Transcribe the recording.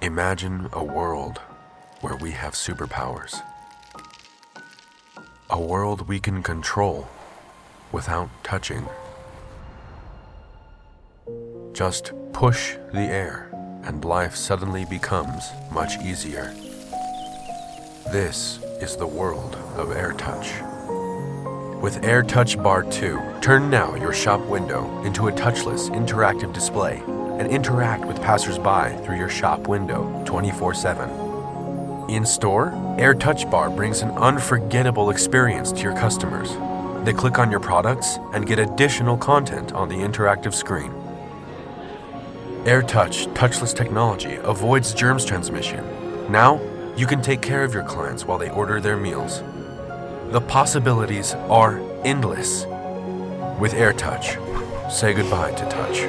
Imagine a world where we have superpowers. A world we can control without touching. Just push the air and life suddenly becomes much easier. This is the world of AIRxTOUCH. With AIRxTOUCH Bar 2, turn now your shop window into a touchless interactive display and interact with passers-by through your shop window 24/7. In store, AIRxTOUCH Bar brings an unforgettable experience to your customers. They click on your products and get additional content on the interactive screen. AIRxTOUCH touchless technology avoids germs transmission. Now, you can take care of your clients while they order their meals. The possibilities are endless. With AIRxTOUCH, say goodbye to touch.